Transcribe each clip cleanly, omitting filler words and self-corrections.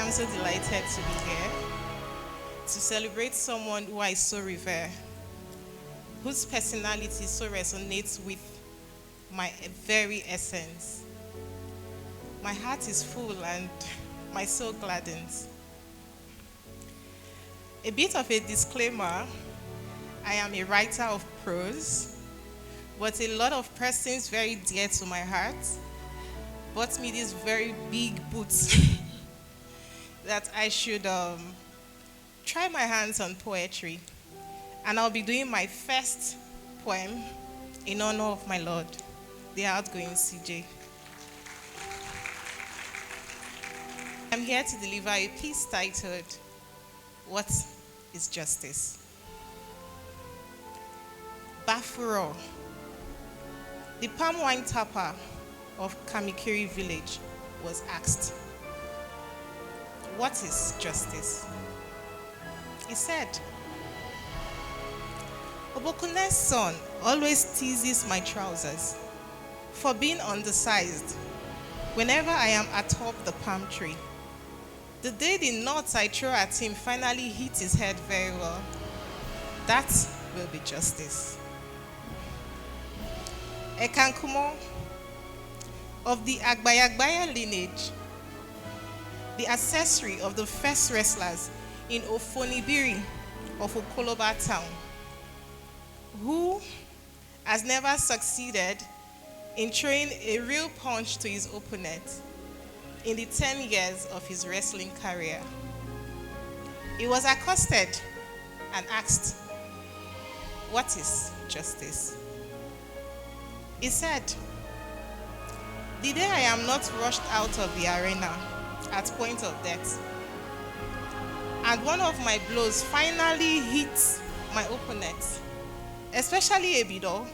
I'm so delighted to be here to celebrate someone who I so revere, whose personality so resonates with my very essence. My heart is full and my soul gladdens. A bit of a disclaimer, I am a writer of prose, but a lot of persons very dear to my heart bought me these very big boots that I should try my hands on poetry. And I'll be doing my first poem in honor of my Lord, the outgoing CJ. I'm here to deliver a piece titled, What is Justice? Bafuro, the palm wine tapper of Kamikiri village, was asked, what is justice? He said, Obokune's son always teases my trousers for being undersized whenever I am atop the palm tree. The day the nuts I throw at him finally hit his head very well, that will be justice. Ekankumo, of the Agbayagbaya lineage, the ancestry of the first wrestlers in Ofonibiri of Okoloba town, who has never succeeded in throwing a real punch to his opponent in the 10 years of his wrestling career. He was accosted and asked, what is justice? He said, the day I am not rushed out of the arena at point of death, and one of my blows finally hits my opponent, especially Ebido,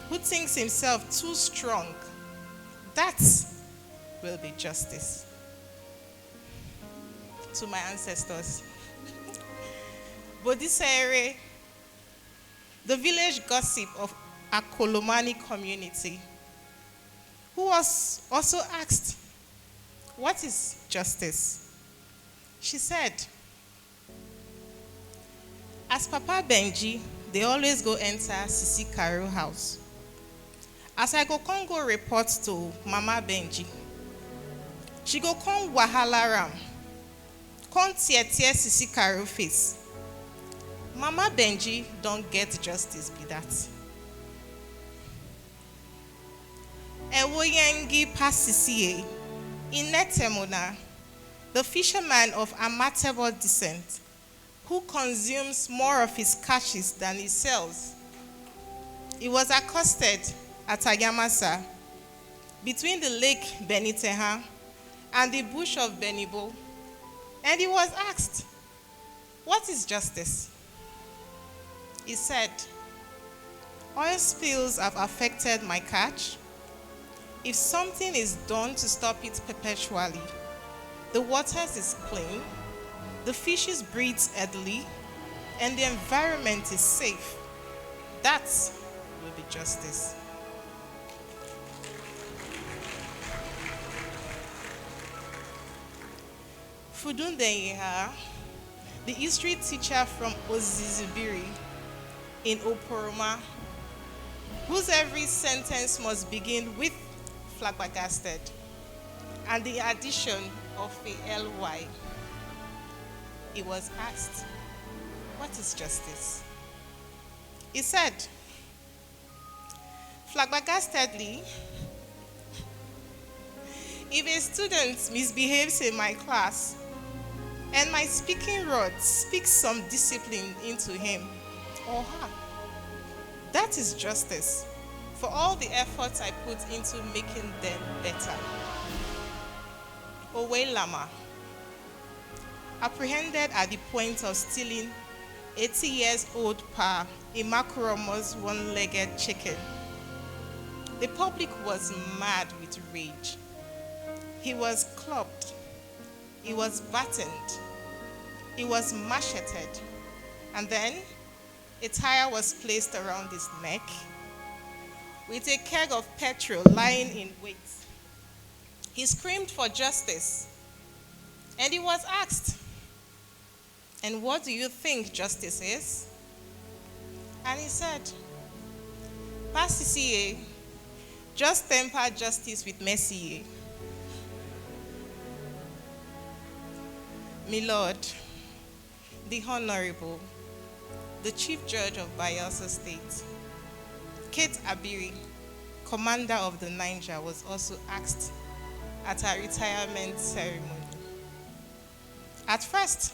who thinks himself too strong, that will be justice. To my ancestors. Bodhisere, the village gossip of Akolomani community, who was also asked, what is justice? She said, as Papa Benji, they always go enter Sisi Karo house. As I go Congo report to Mama Benji, she go come wahala ram, come tear Sisi Karo face. Mama Benji don't get justice be that. Ewoyengi Pasisiye, in Netemona, the fisherman of Amatebo descent, who consumes more of his catches than he sells. He was accosted at Ayamasa, between the lake Beniteha and the bush of Benibo, and he was asked, what is justice? He said, oil spills have affected my catch. If something is done to stop it perpetually, the waters is clean, the fishes breed steadily, and the environment is safe, that will be justice. Fudundenyeha, the history teacher from Ozizibiri in Oporoma, whose every sentence must begin with flabbergasted and the addition of a ly. He was asked, what is justice? He said, flabbergastedly, if a student misbehaves in my class and my speaking rod speaks some discipline into him or her, that is justice for all the efforts I put into making them better. Owe Lama, apprehended at the point of stealing 80 years old Pa Imakuromo's one-legged chicken. The public was mad with rage. He was clubbed, he was battened, he was macheted, and then a tire was placed around his neck with a keg of petrol lying in wait. He screamed for justice, And he was asked, "And what do you think justice is?" And he said, "Pastor, just temper justice with mercy." My Lord, the Honorable, the Chief Judge of Bayelsa State, Kate ABIRI, Commander of the Niger, was also asked at her retirement ceremony. At first,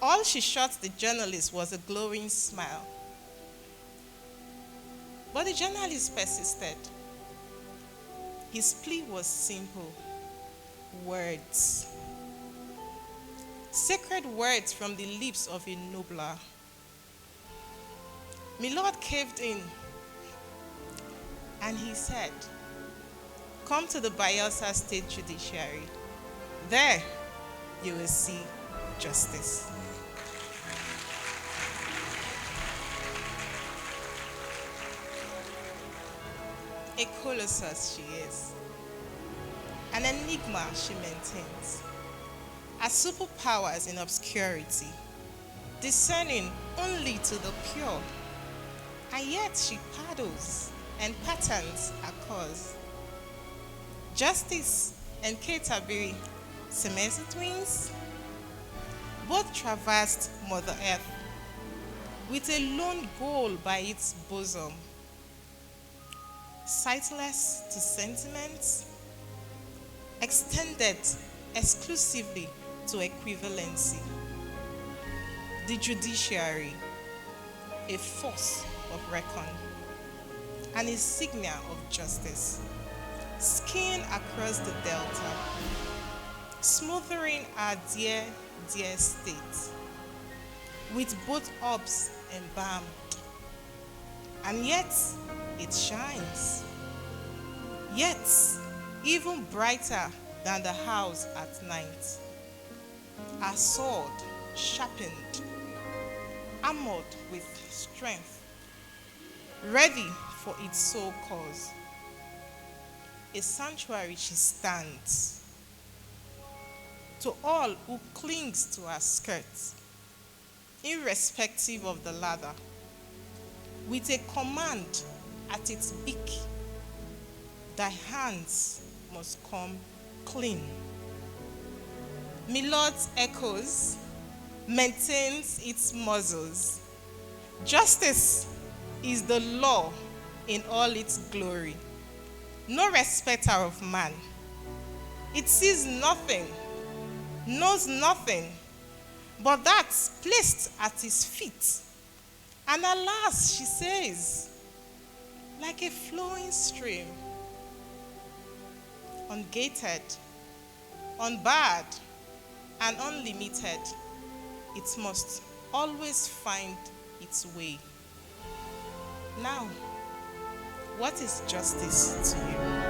all she shot the journalist was a glowing smile. But the journalist persisted. His plea was simple: words. Sacred words from the lips of a nobler. My Lord caved in, and he said, "Come to the Bayelsa State Judiciary. There you will see justice." A colossus she is, an enigma she maintains, her superpowers in obscurity, discerning only to the pure, and yet she paddles and patterns her cause. Justice and Kate ABIRI, Siamese twins, both traversed Mother Earth with a lone goal by its bosom, sightless to sentiments, extended exclusively to equivalency. The judiciary, a force of reckon, and a signal of justice, skiing across the delta, smothering our dear, dear state, with both orbs embalmed. And yet, it shines. Yet, even brighter than the house at night. Our sword sharpened, armored with strength, ready for its sole cause. A sanctuary she stands to all who clings to her skirts, irrespective of the ladder, with a command at its beak: thy hands must come clean. My Lord's echoes maintains its muzzles. Justice is the law in all its glory, no respecter of man. It sees nothing, knows nothing, but that's placed at his feet. And alas, she says, like a flowing stream, ungated, unbarred, and unlimited, it must always find its way. Now, what is justice to you?